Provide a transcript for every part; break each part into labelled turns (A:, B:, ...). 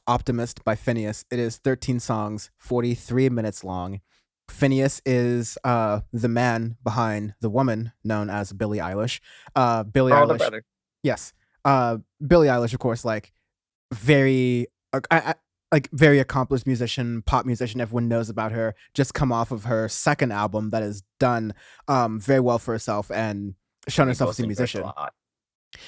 A: Optimist by FINNEAS. It is 13 songs, 43 minutes long. FINNEAS is the man behind the woman known as Billie Eilish. Billie
B: Our older
A: Eilish,
B: brother.
A: yes. Billie Eilish, of course, like very, like very accomplished musician, pop musician. Everyone knows about her. Just come off of her second album that has done very well for herself and shown
B: We
A: herself
B: both
A: as a
B: enjoyed a
A: musician.
B: lot.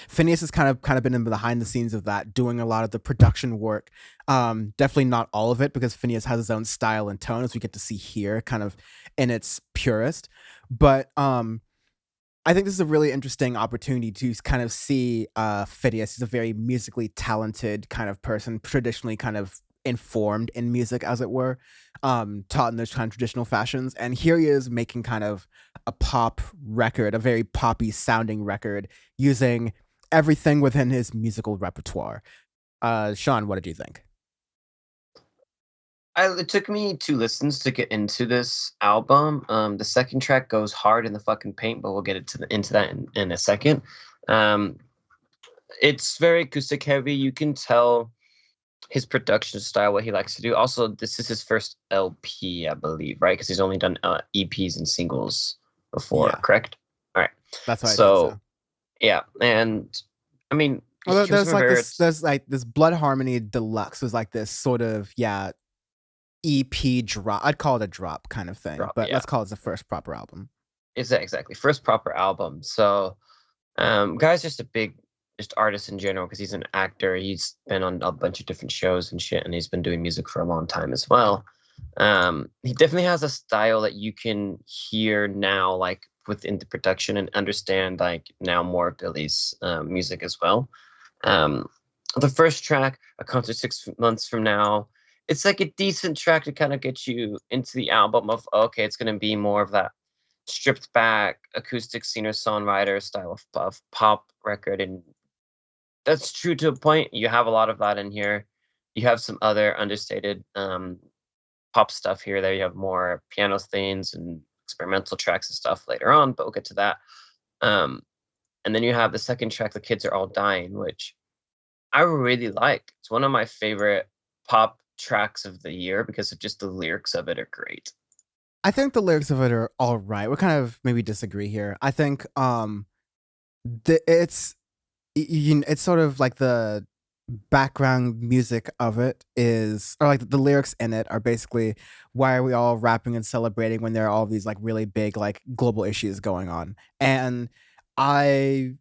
A: Phineas has kind of been in behind the scenes of that, doing a lot of the production work. Definitely not all of it because Phineas has his own style and tone, as we get to see here, kind of in its purest. But I think this is a really interesting opportunity to kind of see Phineas. He's a very musically talented kind of person, traditionally kind of informed in music, as it were, taught in those kind of traditional fashions. And here he is making kind of a pop record, a very poppy sounding record, using everything within his musical repertoire. Sean, what did you think?
B: It took me 2 listens to get into this album. The second track goes hard in the fucking paint, but we'll get into that in a second. Um, it's very acoustic heavy. You can tell his production style, what he likes to do. Also, this is his first LP, I believe, right? Because he's only done EPs and singles before,
A: Yeah,
B: correct? All right.
A: that's what I think.
B: So
A: So,
B: yeah, and I mean,
A: well,
B: here's
A: there's
B: my
A: like
B: favorites.
A: this Blood Harmony Deluxe was like this sort of EP drop. I'd call it a drop kind of thing,
B: Drop,
A: but
B: yeah,
A: let's call it the first proper album.
B: is that exactly first proper album? So guy's just a big just artist in general because he's an actor. He's been on a bunch of different shows and shit, and he's been doing music for a long time as well. He definitely has a style that you can hear now, like within the production, and understand like now more of Billy's music as well. Um, the first track, A Concert 6 Months from Now, it's like a decent track to kind of get you into the album of okay, it's going to be more of that stripped back acoustic singer songwriter style of pop record, and that's true to a point. You have a lot of that in here. You have some other understated pop stuff here. There you have more piano themes and experimental tracks and stuff later on, but we'll get to that. Um, and then you have the second track, The Kids Are All Dying, which I really like. It's one of my favorite pop tracks of the year because of just the lyrics of it are great.
A: I think the lyrics of it are all right. We kind of maybe disagree here. I think it's it's sort of like the background music of it is, or like the lyrics in it are basically, why are we all rapping and celebrating when there are all these like really big like global issues going on? And I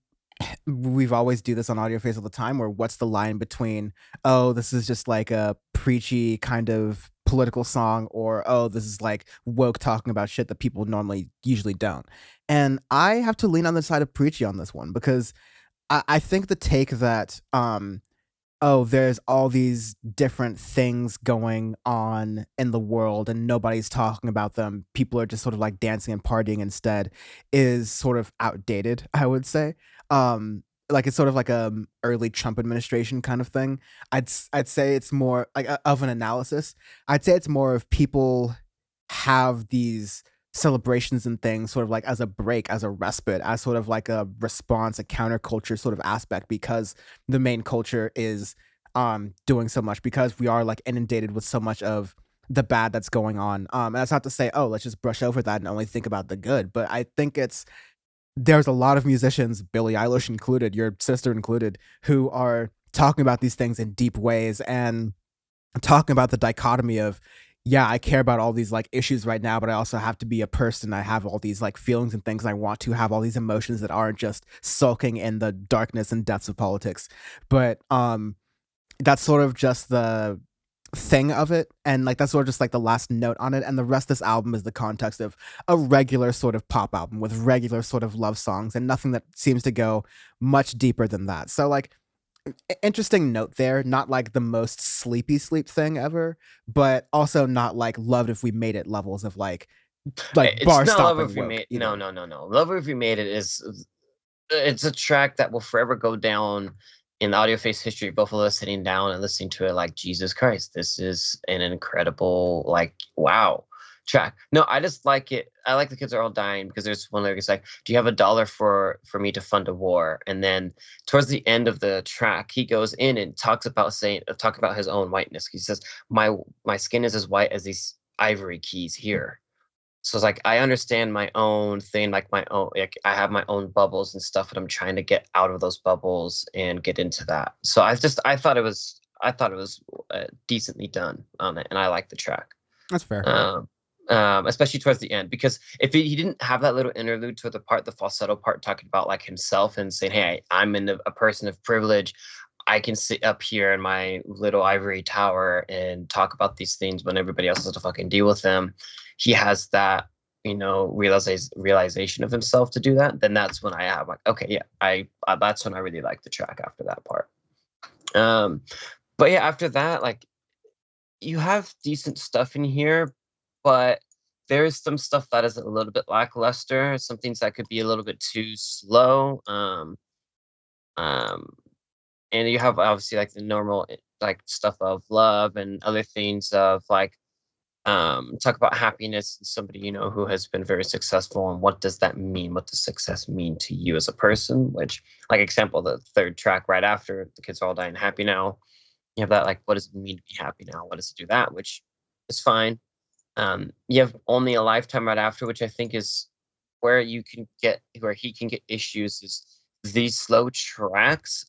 A: we've always do this on Audioface all the time, where what's the line between, oh, this is just like a preachy kind of political song, or oh, this is like woke talking about shit that people normally usually don't. And I have to lean on the side of preachy on this one, because I think the take that oh, there's all these different things going on in the world and nobody's talking about them, people are just sort of like dancing and partying instead, is sort of outdated, I would say. Like it's sort of like a early Trump administration kind of thing. I'd say it's more like of an analysis. I'd say it's more of people have these celebrations and things sort of like as a break, as a respite, as sort of like a response, a counterculture sort of aspect, because the main culture is doing so much, because we are like inundated with so much of the bad that's going on. And that's not to say, oh, let's just brush over that and only think about the good. But I think there's a lot of musicians, Billie Eilish included, your sister included, who are talking about these things in deep ways and talking about the dichotomy of, yeah, I care about all these like issues right now, but I also have to be a person. I have all these like feelings and things. And I want to have all these emotions that aren't just sulking in the darkness and depths of politics. But that's sort of just the thing of it, and like that's sort of just like the last note on it, and the rest of this album is the context of a regular sort of pop album with regular sort of love songs and nothing that seems to go much deeper than that. So like, interesting note there, not like the most sleepy sleep thing ever, but also not like loved if we made it levels of like
B: It's
A: bar
B: not Love
A: stopping
B: If We
A: woke
B: Made. No,
A: either.
B: no, no, no. Love If We Made It is it's a track that will forever go down in the audio face history. Both of us sitting down and listening to it like Jesus Christ, this is an incredible, like, wow. track. No, I just like it. I like The Kids Are All Dying because there's one lyric. It's like, "Do you have $1 for me to fund a war?" And then towards the end of the track, he goes in and talk about his own whiteness. He says, My skin is as white as these ivory keys here." So it's like I understand my own thing, like my own, like I have my own bubbles and stuff, and I'm trying to get out of those bubbles and get into that. So I thought it was decently done on it, and I like the track.
A: That's fair.
B: Um, Especially towards the end, because if he didn't have that little interlude to the falsetto part, talking about like himself and saying, "Hey, I'm a person of privilege. I can sit up here in my little ivory tower and talk about these things when everybody else has to fucking deal with them." He has that, realization of himself to do that. Then that's when I have like, okay, yeah, that's when I really like the track after that part. Um, but yeah, after that, like you have decent stuff in here, but there is some stuff that is a little bit lackluster. Some things that could be a little bit too slow. Um, and you have obviously like the normal like stuff of love and other things of like talk about happiness and somebody who has been very successful, and what does that mean, what does success mean to you as a person, which, like, example, the third track right after The Kids Are All Dying Happy Now, you have that, like, what does it mean to be happy now, what does it do that, which is fine. You have Only a Lifetime right after, which I think is where he can get issues, is these slow tracks.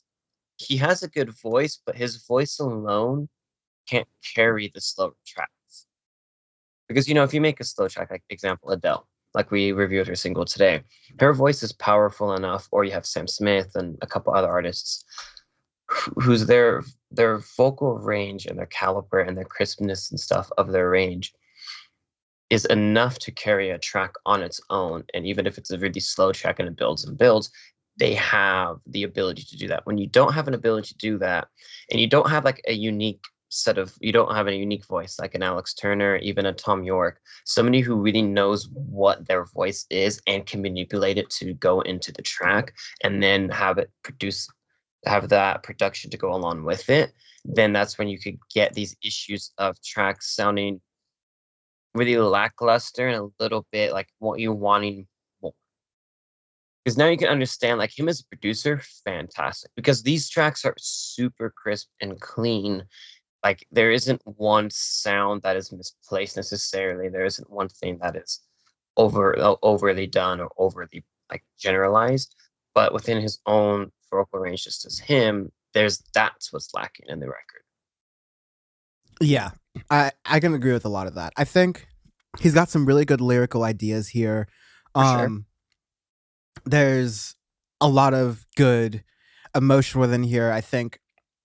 B: He has a good voice, but his voice alone can't carry the slow tracks. Because if you make a slow track, like example Adele, like we reviewed her single today, her voice is powerful enough, or you have Sam Smith and a couple other artists whose their vocal range and their caliber and their crispness and stuff of their range is enough to carry a track on its own. And even if it's a really slow track and it builds and builds, they have the ability to do that. When you don't have an ability to do that, and you don't have like you don't have a unique voice like an Alex Turner, even a Tom York, somebody who really knows what their voice is and can manipulate it to go into the track and then have that production to go along with it, then that's when you could get these issues of tracks sounding really lackluster and a little bit like what you wanting more. Because now you can understand, like, him as a producer, fantastic. Because these tracks are super crisp and clean. Like, there isn't one sound that is misplaced necessarily. There isn't one thing that is overly done or overly like generalized. But within his own vocal range, just as him, that's what's lacking in the record.
A: Yeah, I can agree with a lot of that. I think he's got some really good lyrical ideas here.
B: For sure.
A: Um, there's a lot of good emotion within here. I think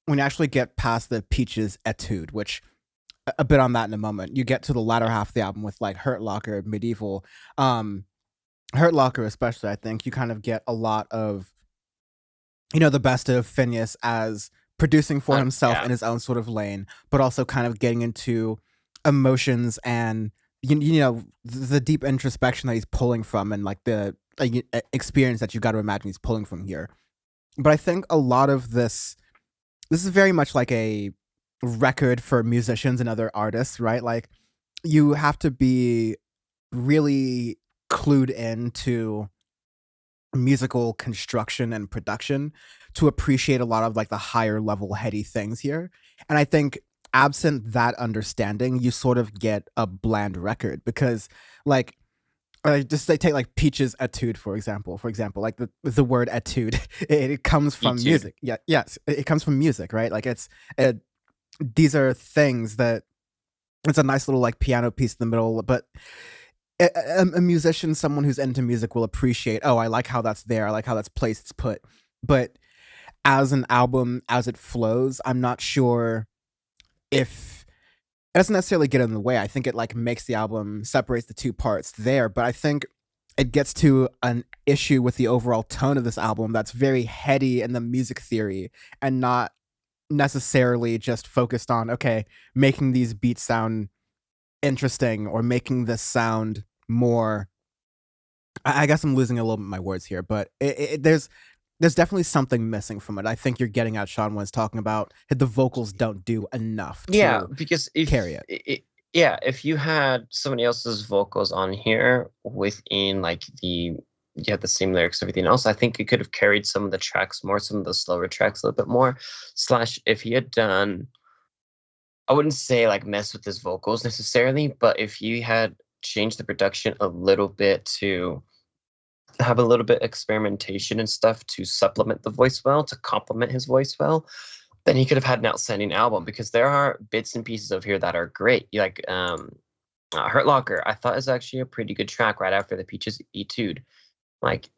A: when you actually get past the Peaches etude, which a bit on that in a moment, you get to the latter half of the album with like Hurt Locker, Medieval, Hurt Locker especially. I think you kind of get a lot of the best of FINNEAS as producing for himself
B: Yeah.
A: in his own sort of lane, but also kind of getting into emotions and the deep introspection that he's pulling from, and like the experience that you got to imagine he's pulling from here. But I think a lot of this is very much like a record for musicians and other artists, right? Like, you have to be really clued into musical construction and production to appreciate a lot of like the higher level heady things here. And I think absent that understanding, you sort of get a bland record, because like just they take like Peaches etude for example. Like the word etude, it comes from
B: Etude.
A: music. Yeah, yes, it comes from music, right? Like it, these are things that it's a nice little like piano piece in the middle, but a musician, someone who's into music, will appreciate. Oh, I like how that's there. I like how that's placed. It's put. But as an album, as it flows, I'm not sure if it doesn't necessarily get in the way. I think it like makes the album, separates the two parts there. But I think it gets to an issue with the overall tone of this album that's very heady in the music theory, and not necessarily just focused on, okay, making these beats sound interesting or making this sound more. I guess I'm losing a little bit my words here, but there's definitely something missing from it. I think you're getting at Sean was talking about the vocals don't do enough
B: Yeah,
A: to
B: because
A: carry it.
B: yeah, if you had somebody else's vocals on here within like you had the same lyrics, everything else, I think it could have carried some of the tracks more, some of the slower tracks a little bit more. Slash, if he had done, I wouldn't say like mess with his vocals necessarily, but if he had changed the production a little bit to have a little bit experimentation and stuff to supplement the voice well, to complement his voice well, then he could have had an outstanding album because there are bits and pieces of here that are great. Like Hurt Locker, I thought is actually a pretty good track right after the Peaches Etude. Like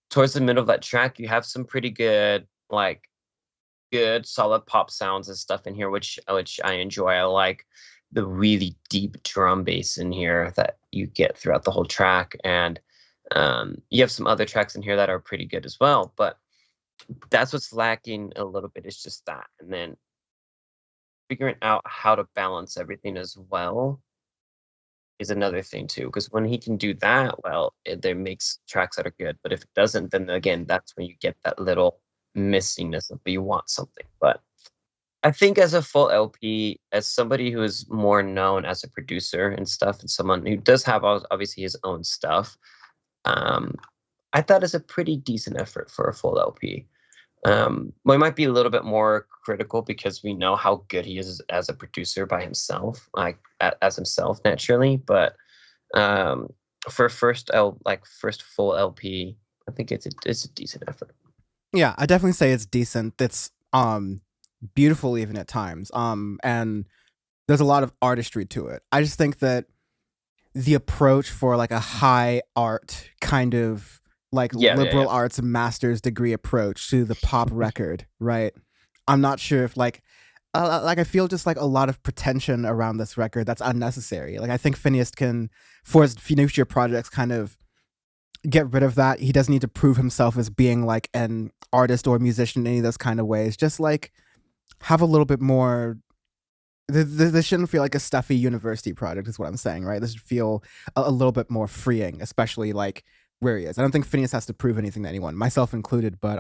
B: towards the middle of that track, you have some pretty good, like good solid pop sounds and stuff in here, which I enjoy. I like the really deep drum bass in here that you get throughout the whole track, and you have some other tracks in here that are pretty good as well. But that's what's lacking a little bit. It's just that, and then figuring out how to balance everything as well is another thing too. Because when he can do that well, it there makes tracks that are good. But if it doesn't, then again, that's when you get that little missingness of you want something. But I think as a full LP, as somebody who is more known as a producer and stuff, and someone who does have obviously his own stuff, um, I thought it's a pretty decent effort for a full LP. We might be a little bit more critical because we know how good he is as a producer by himself, like as himself naturally. But um, for first full LP, I think it's a decent effort.
A: Yeah, I definitely say it's decent. It's beautiful even at times. And there's a lot of artistry to it. I just think that the approach for like a high art kind of like
B: Yeah, yeah, yeah.
A: liberal arts master's degree approach to the pop record, right? I'm not sure if like I feel just like a lot of pretension around this record that's unnecessary. Like I think Phineas can, for his future projects, kind of get rid of that. He doesn't need to prove himself as being like an artist or musician in any of those kind of ways. Just like have a little bit more. This shouldn't feel like a stuffy university project, is what I'm saying, right? This should feel a little bit more freeing, especially like where he is. I don't think Phineas has to prove anything to anyone, myself included. But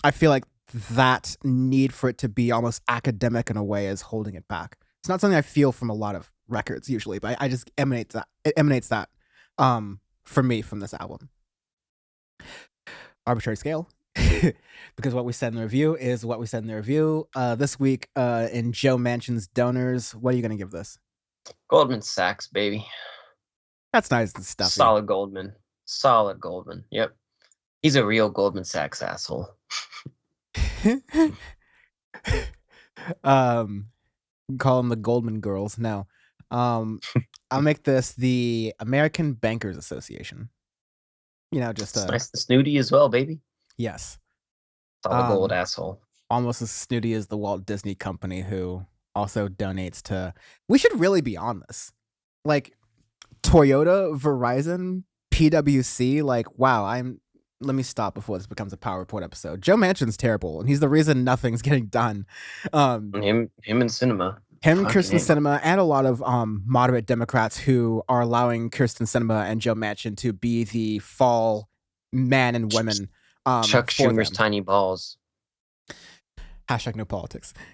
A: I feel like that need for it to be almost academic in a way is holding it back. It's not something I feel from a lot of records usually, but I just emanates that. It emanates that for me from this album. Arbitrary scale. Because what we said in the review is what we said in the review. This week in Joe Manchin's donors, what are you going to give this?
B: Goldman Sachs, baby.
A: That's nice and stuffy.
B: Solid Goldman. Solid Goldman. Yep. He's a real Goldman Sachs asshole.
A: um, call them the Goldman Girls. No, I'll make this the American Bankers Association. You know, just
B: It's nice and snooty as well, baby.
A: yes.
B: Solid gold
A: Um,
B: asshole.
A: almost as snooty as the Walt Disney Company, who also donates to. We should really be on this. Like Toyota, Verizon, PwC. Like, wow, I'm. Let me stop before this becomes a PowerPoint episode. Joe Manchin's terrible, and he's the reason nothing's getting done.
B: Him in cinema.
A: Him,
B: Fucking
A: Kirsten
B: him.
A: Sinema, and a lot of moderate Democrats who are allowing Kirsten Sinema and Joe Manchin to be the fall man and women
B: Chuck
A: for
B: Schumer's
A: them.
B: tiny balls.
A: Hashtag no politics.